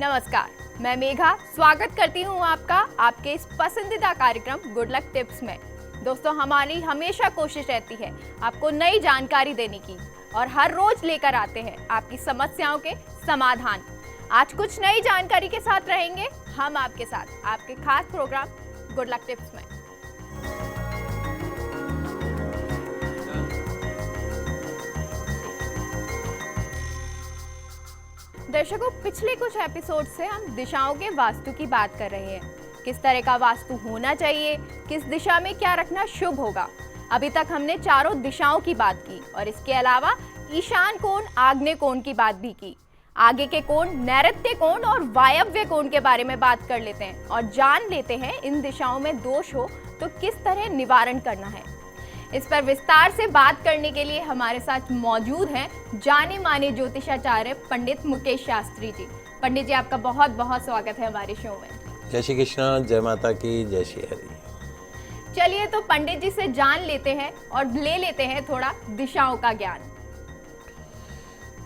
नमस्कार, मैं मेघा स्वागत करती हूँ आपका आपके इस पसंदीदा कार्यक्रम गुड लक टिप्स में। दोस्तों, हमारी हमेशा कोशिश रहती है आपको नई जानकारी देने की और हर रोज लेकर आते हैं आपकी समस्याओं के समाधान। आज कुछ नई जानकारी के साथ रहेंगे हम आपके साथ आपके खास प्रोग्राम गुड लक टिप्स में। दर्शकों, पिछले कुछ एपिसोड से हम दिशाओं के वास्तु की बात कर रहे हैं। किस तरह का वास्तु होना चाहिए, किस दिशा में क्या रखना शुभ होगा। अभी तक हमने चारों दिशाओं की बात की और इसके अलावा ईशान कोण, आग्नेय कोण की बात भी की। आगे के कोण, नैऋत्य कोण और वायव्य कोण के बारे में बात कर लेते हैं और जान लेते हैं इन दिशाओं में दोष हो तो किस तरह निवारण करना है। इस पर विस्तार से बात करने के लिए हमारे साथ मौजूद हैं जाने माने ज्योतिषाचार्य पंडित मुकेश शास्त्री जी। पंडित जी, आपका बहुत बहुत स्वागत है हमारे शो में। जय श्री कृष्ण, जय माता की, जय श्री हरि। चलिए तो पंडित जी से जान लेते हैं और ले लेते हैं थोड़ा दिशाओं का ज्ञान।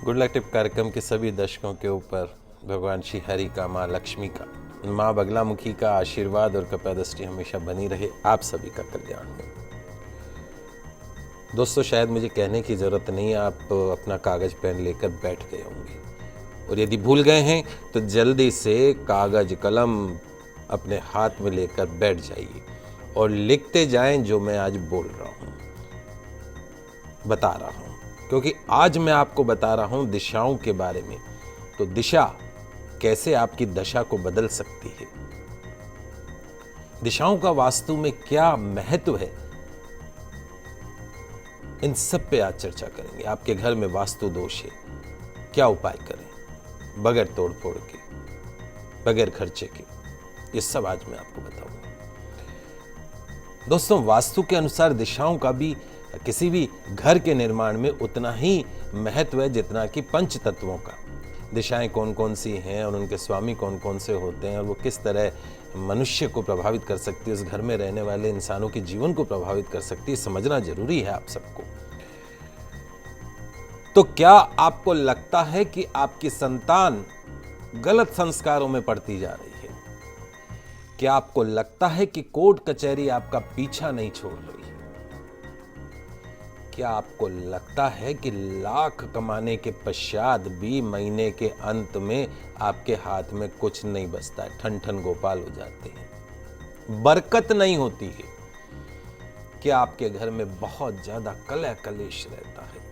गुड लक टिप कार्यक्रम के सभी दर्शकों के ऊपर भगवान श्री हरि का, माँ लक्ष्मी का, माँ बगलामुखी का आशीर्वाद और कृपा दृष्टि हमेशा बनी रहे। आप सभी का कल्याण हो। दोस्तों, शायद मुझे कहने की ज़रूरत नहीं है, आप अपना कागज़ पेन लेकर बैठ गए होंगे और यदि भूल गए हैं तो जल्दी से कागज़ कलम अपने हाथ में लेकर बैठ जाइए और लिखते जाएं जो मैं आज बोल रहा हूँ, बता रहा हूँ, क्योंकि आज मैं आपको बता रहा हूँ दिशाओं के बारे में। तो दिशा कैसे आपकी दशा को बदल सकती है, दिशाओं का वास्तु में क्या महत्व है, इन सब पे आज चर्चा करेंगे। आपके घर में वास्तु दोष है, क्या उपाय करें बगैर तोड़ फोड़ के, बगैर खर्चे के, ये सब आज मैं आपको बताऊंगा। दोस्तों, वास्तु के अनुसार दिशाओं का भी किसी भी घर के निर्माण में उतना ही महत्व है जितना कि पंच तत्वों का। दिशाएं कौन कौन सी हैं और उनके स्वामी कौन कौन से होते हैं और वो किस तरह मनुष्य को प्रभावित कर सकती है, उस घर में रहने वाले इंसानों के जीवन को प्रभावित कर सकती है, समझना जरूरी है आप सबको। तो क्या आपको लगता है कि आपकी संतान गलत संस्कारों में पड़ती जा रही है? क्या आपको लगता है कि कोर्ट कचहरी आपका पीछा नहीं छोड़ रही है? क्या आपको लगता है कि लाख कमाने के पश्चात भी महीने के अंत में आपके हाथ में कुछ नहीं बचता है, ठन ठन गोपाल हो जाते हैं, बरकत नहीं होती है? क्या आपके घर में बहुत ज्यादा कलह कलेश रहता है?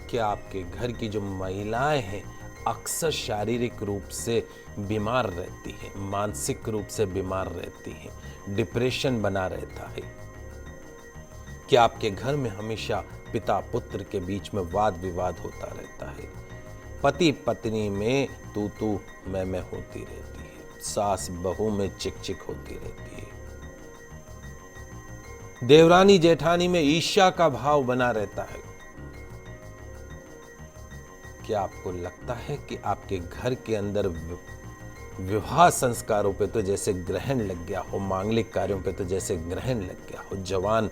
क्या आपके घर की जो महिलाएं हैं अक्सर शारीरिक रूप से बीमार रहती हैं, मानसिक रूप से बीमार रहती हैं, डिप्रेशन बना रहता है? क्या आपके घर में हमेशा पिता पुत्र के बीच में वाद विवाद होता रहता है? पति पत्नी में तू तू मैं होती रहती है, सास बहू में चिक चिक होती रहती है, देवरानी जेठानी में ईर्ष्या का भाव बना रहता है? क्या आपको लगता है कि आपके घर के अंदर विवाह संस्कारों पे तो जैसे ग्रहण लग गया हो, मांगलिक कार्यों पे तो जैसे ग्रहण लग गया हो, जवान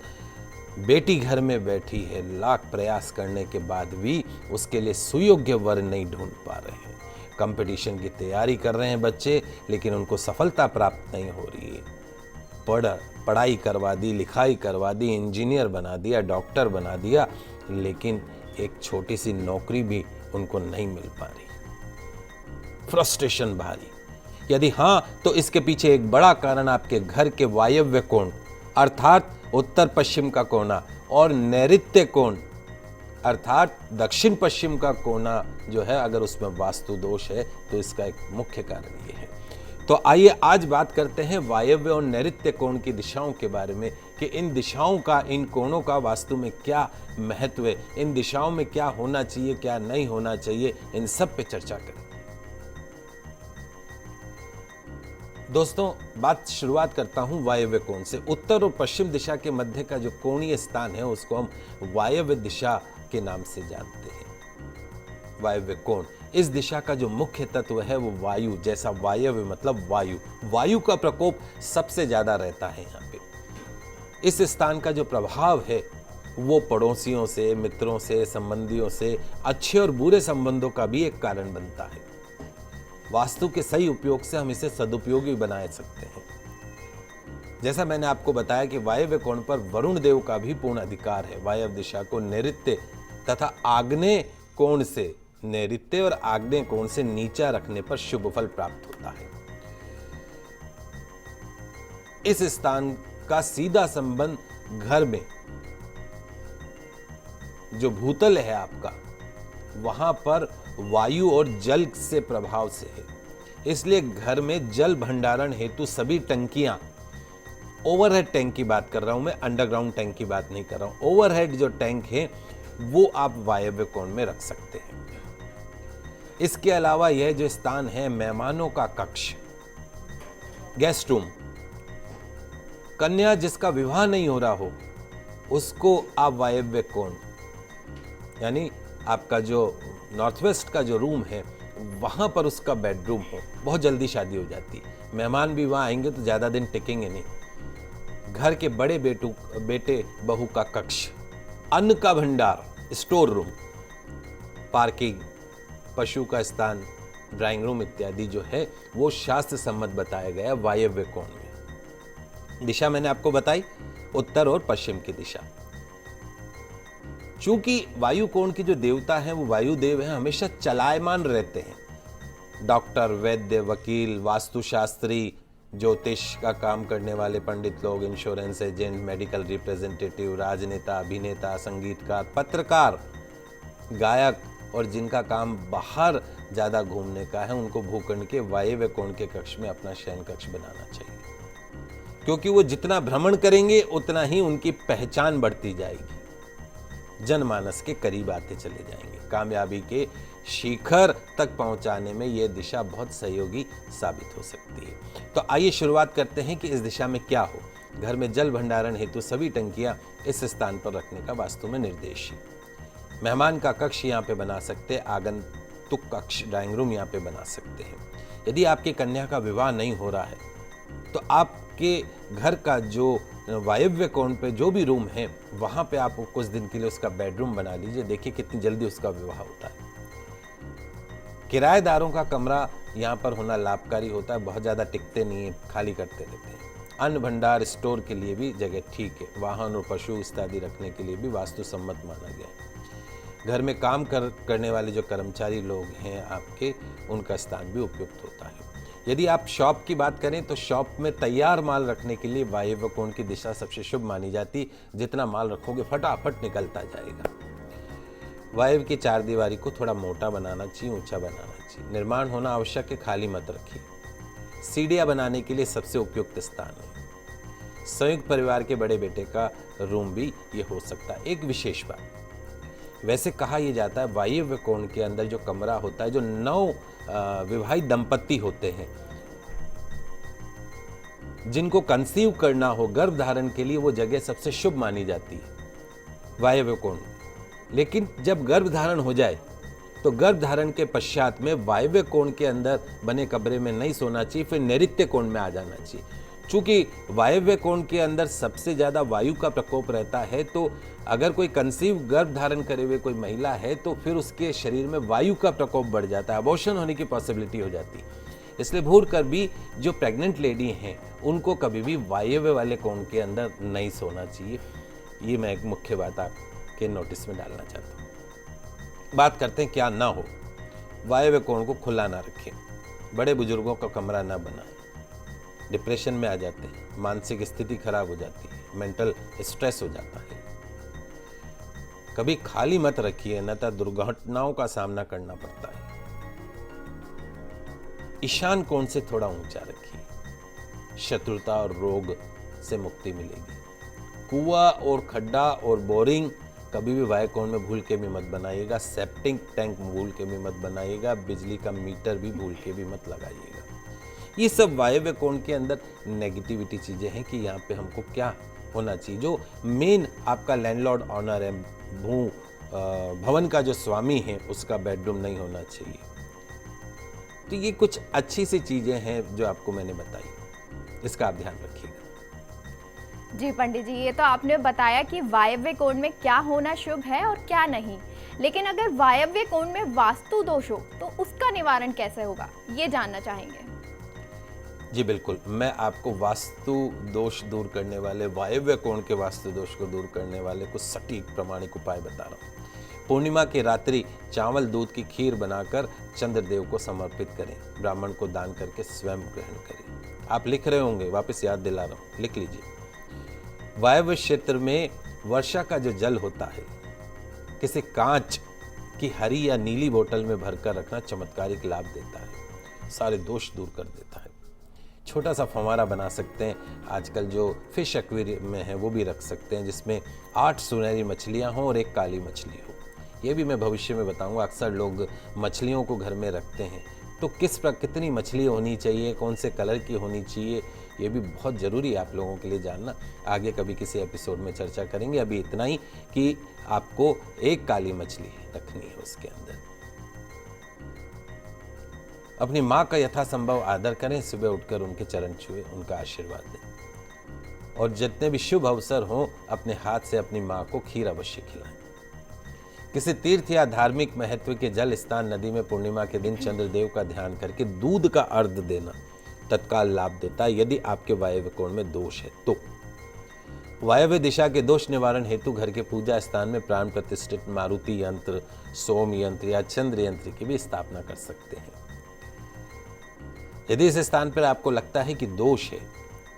बेटी घर में बैठी है, लाख प्रयास करने के बाद भी उसके लिए सुयोग्य वर नहीं ढूंढ पा रहे हैं, कंपटीशन की तैयारी कर रहे हैं बच्चे लेकिन उनको सफलता प्राप्त नहीं हो रही है, पढ़ाई करवा दी, लिखाई करवा दी, इंजीनियर बना दिया, डॉक्टर बना दिया, लेकिन एक छोटी सी नौकरी भी उनको नहीं मिल पा रही, फ्रस्ट्रेशन भारी। यदि हाँ, तो इसके पीछे एक बड़ा कारण आपके घर के वायव्य कोण अर्थात उत्तर पश्चिम का कोना और नैऋत्य कोण अर्थात दक्षिण पश्चिम का कोना जो है, अगर उसमें वास्तु दोष है तो इसका एक मुख्य कारण ये है। तो आइए आज बात करते हैं वायव्य और नैऋत्य कोण की दिशाओं के बारे में कि इन दिशाओं का, इन कोणों का वास्तु में क्या महत्व है, इन दिशाओं में क्या होना चाहिए, क्या नहीं होना चाहिए, इन सब पे चर्चा करें। दोस्तों, बात शुरुआत करता हूं वायव्य कोण से। उत्तर और पश्चिम दिशा के मध्य का जो कोणीय स्थान है उसको हम वायव्य दिशा के नाम से जानते हैं। वायव्य कोण, इस दिशा का जो मुख्य तत्व है वो वायु, जैसा वायव्य मतलब वायु, वायु का प्रकोप सबसे ज्यादा रहता है यहाँ पे। इस स्थान का जो प्रभाव है वो पड़ोसियों से, मित्रों से, संबंधियों से अच्छे और बुरे संबंधों का भी एक कारण बनता है। वास्तु के सही उपयोग से हम इसे सदुपयोगी बना सकते हैं। जैसा मैंने आपको बताया कि वायव्य कोण पर वरुण देव का भी पूर्ण अधिकार है। वायव्य दिशा को नैऋत्य तथा आग्नेय कोण से, नैऋत्य और आग्नेय कोण से नीचा रखने पर शुभ फल प्राप्त होता है। इस स्थान का सीधा संबंध घर में जो भूतल है आपका, वहां पर वायु और जल से प्रभाव से है। इसलिए घर में जल भंडारण हेतु सभी टंकियां, ओवरहेड टैंक की बात कर रहा हूं मैं, अंडरग्राउंड टैंक की बात नहीं कर रहा हूं। ओवरहेड जो टैंक है वो आप वायव्य कोण में रख सकते हैं। इसके अलावा यह जो स्थान है, मेहमानों का कक्ष, गेस्ट रूम, कन्या जिसका विवाह नहीं हो रहा हो उसको आप वायव्य कोण, यानी आपका जो नॉर्थ वेस्ट का जो रूम है वहां पर उसका बेडरूम हो, बहुत जल्दी शादी हो जाती है। मेहमान भी वहां आएंगे तो ज्यादा दिन टिकेंगे नहीं। घर के बड़े बेटे बहू का कक्ष, अन्न का भंडार, स्टोर रूम, पार्किंग, पशु का स्थान, ड्राइंग रूम इत्यादि जो है वो शास्त्र सम्मत बताया गया वायव्य कोण में। दिशा मैंने आपको बताई, उत्तर और पश्चिम की दिशा। चूंकि वायु कोण की जो देवता है वो वायु देव है, हमेशा चलायमान रहते हैं। डॉक्टर, वैद्य, वकील, वास्तुशास्त्री, ज्योतिष का काम करने वाले पंडित लोग, इंश्योरेंस एजेंट, मेडिकल रिप्रेजेंटेटिव, राजनेता, अभिनेता, संगीतकार, पत्रकार, गायक और जिनका काम बाहर ज्यादा घूमने का है, उनको भूखंड के वायव्य कोण के कक्ष में अपना शयन कक्ष बनाना चाहिए। क्योंकि वो जितना भ्रमण करेंगे उतना ही उनकी पहचान बढ़ती जाएगी, जनमानस के करीब आते चले जाएंगे। कामयाबी के शिखर तक पहुंचाने में यह दिशा बहुत सहयोगी साबित हो सकती है। तो आइए शुरुआत करते हैं कि इस दिशा में क्या हो। घर में जल भंडारण हेतु सभी टंकियां इस स्थान पर रखने का वास्तु में निर्देश है। मेहमान का कक्ष यहाँ पे बना सकते हैं, आगंतुक कक्ष, ड्राइंग रूम यहाँ पे बना सकते हैं। यदि आपकी कन्या का विवाह नहीं हो रहा है तो आपके घर का जो वायव्य कोण पे जो भी रूम है वहां पे आप कुछ दिन के लिए उसका बेडरूम बना लीजिए। देखिए कितनी जल्दी उसका विवाह होता है। किराएदारों का कमरा यहाँ पर होना लाभकारी होता है, बहुत ज्यादा टिकते नहीं है, खाली करते रहते हैं। अन्न भंडार, स्टोर के लिए भी जगह ठीक है। वाहन और पशु इत्यादि रखने के लिए भी वास्तु सम्मत माना गया है। घर में काम करने वाले जो कर्मचारी लोग हैं आपके, उनका स्थान भी उपयुक्त होता है। यदि आप शॉप की बात करें तो शॉप में तैयार माल रखने के लिए वायव्य कोण की दिशा सबसे शुभ मानी जाती। जितना माल रखोगे फटाफट निकलता जाएगा। वायव्य की चार दीवारी को थोड़ा मोटा बनाना चाहिए, ऊंचा बनाना चाहिए। निर्माण होना आवश्यक है, खाली मत रखिए। सीढ़ियां बनाने के लिए सबसे उपयुक्त स्थान है। संयुक्त परिवार के बड़े बेटे का रूम भी ये हो सकता है। एक विशेष बात, वैसे कहा यह जाता है वायव्य कोण के अंदर जो कमरा होता है, जो नव विवाहित दंपत्ति होते हैं जिनको कंसीव करना हो, गर्भ धारण के लिए वो जगह सबसे शुभ मानी जाती है वायव्य कोण। लेकिन जब गर्भ धारण हो जाए तो गर्भ धारण के पश्चात में वायव्य कोण के अंदर बने कमरे में नहीं सोना चाहिए, फिर नैऋत्य कोण में आ जाना चाहिए। चूंकि वायव्य कोण के अंदर सबसे ज्यादा वायु का प्रकोप रहता है, तो अगर कोई कंसीव गर्भ धारण करे हुए कोई महिला है तो फिर उसके शरीर में वायु का प्रकोप बढ़ जाता है, अबॉर्शन होने की पॉसिबिलिटी हो जाती है। इसलिए भूल कर भी जो प्रेग्नेंट लेडी हैं उनको कभी भी वायव्य वाले कोण के अंदर नहीं सोना चाहिए। ये मैं एक मुख्य बात आपके नोटिस में डालना चाहता हूँ। बात करते हैं क्या ना हो। वायव्य कोण को खुला ना रखें, बड़े बुजुर्गों का कमरा ना बनाएं, डिप्रेशन में आ जाते हैं, मानसिक स्थिति खराब हो जाती है, मेंटल स्ट्रेस हो जाता है। कभी खाली मत रखिए, न तो दुर्घटनाओं का सामना करना पड़ता है। ईशान कोण से थोड़ा ऊंचा रखिए, शत्रुता और रोग से मुक्ति मिलेगी। कुआं और खड्डा और बोरिंग कभी भी वायव्य कोण में भूल के भी मत बनाइएगा। सेप्टिक टैंक भूल के भी मत बनाइएगा। बिजली का मीटर भी भूल के भी मत लगाइएगा। ये सब वायव्य कोण के अंदर नेगेटिविटी चीजें हैं कि यहाँ पे हमको क्या होना चाहिए। जो मेन आपका लैंडलॉर्ड ऑनर है, भवन का जो स्वामी है, उसका बेडरूम नहीं होना चाहिए। तो ये कुछ अच्छी सी चीजें हैं जो आपको मैंने बताई, इसका आप ध्यान रखिएगा। जी पंडित जी, ये तो आपने बताया कि वायव्य कोण में क्या होना शुभ है और क्या नहीं, लेकिन अगर वायव्य कोण में वास्तु दोष हो तो उसका निवारण कैसे होगा, ये जानना चाहेंगे। जी बिल्कुल, मैं आपको वास्तु दोष दूर करने वाले, वायव्य कोण के वास्तु दोष को दूर करने वाले कुछ सटीक प्रामाणिक उपाय बता रहा हूँ। पूर्णिमा की रात्रि चावल दूध की खीर बनाकर चंद्रदेव को समर्पित करें, ब्राह्मण को दान करके स्वयं ग्रहण करें। आप लिख रहे होंगे, वापस याद दिला रहा हूँ, लिख लीजिए। वायव्य क्षेत्र में वर्षा का जो जल होता है, किसी कांच की हरी या नीली बोतल में भरकर रखना चमत्कारिक लाभ देता है, सारे दोष दूर कर देता है। छोटा सा फव्वारा बना सकते हैं, आजकल जो फिश एक्वेरियम में है वो भी रख सकते हैं, जिसमें 8 सुनहरी मछलियां हों और 1 काली मछली हो। ये भी मैं भविष्य में बताऊंगा। अक्सर लोग मछलियों को घर में रखते हैं, तो कितनी मछली होनी चाहिए, कौन से कलर की होनी चाहिए, ये भी बहुत ज़रूरी है आप लोगों के लिए जानना। आगे कभी किसी एपिसोड में चर्चा करेंगे। अभी इतना ही कि आपको 1 काली मछली रखनी है उसके अंदर। अपनी माँ का यथासंभव आदर करें, सुबह उठकर उनके चरण छुए, उनका आशीर्वाद दें, और जितने भी शुभ अवसर हों अपने हाथ से अपनी माँ को खीर अवश्य खिलाएं। किसी तीर्थ या धार्मिक महत्व के जल स्थान नदी में पूर्णिमा के दिन चंद्रदेव का ध्यान करके दूध का अर्घ देना तत्काल लाभ देता है, यदि आपके वायव्य कोण में दोष है तो। वायव्य दिशा के दोष निवारण हेतु घर के पूजा स्थान में प्राण प्रतिष्ठित मारुति यंत्र, सोम यंत्र या चंद्र यंत्र की भी स्थापना कर सकते हैं। यदि इस स्थान पर आपको लगता है कि दोष है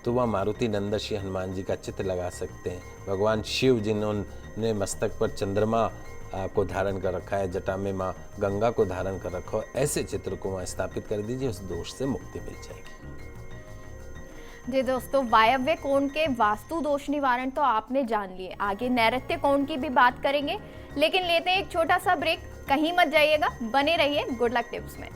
तो वह मारुति नंदन श्री हनुमान जी का चित्र लगा सकते हैं। भगवान शिव जिन्होंने मस्तक पर चंद्रमा को धारण कर रखा है, जटा में माँ गंगा को धारण कर रखा हो, ऐसे चित्र को वहाँ स्थापित कर दीजिए, उस दोष से मुक्ति मिल जाएगी। जी दोस्तों, वायव्य कोण के वास्तु दोष निवारण तो आपने जान लिए, आगे नैऋत्य कोण की भी बात करेंगे, लेकिन लेते हैं एक छोटा सा ब्रेक। कहीं मत जाइएगा, बने रहिए गुड लक टिप्स में।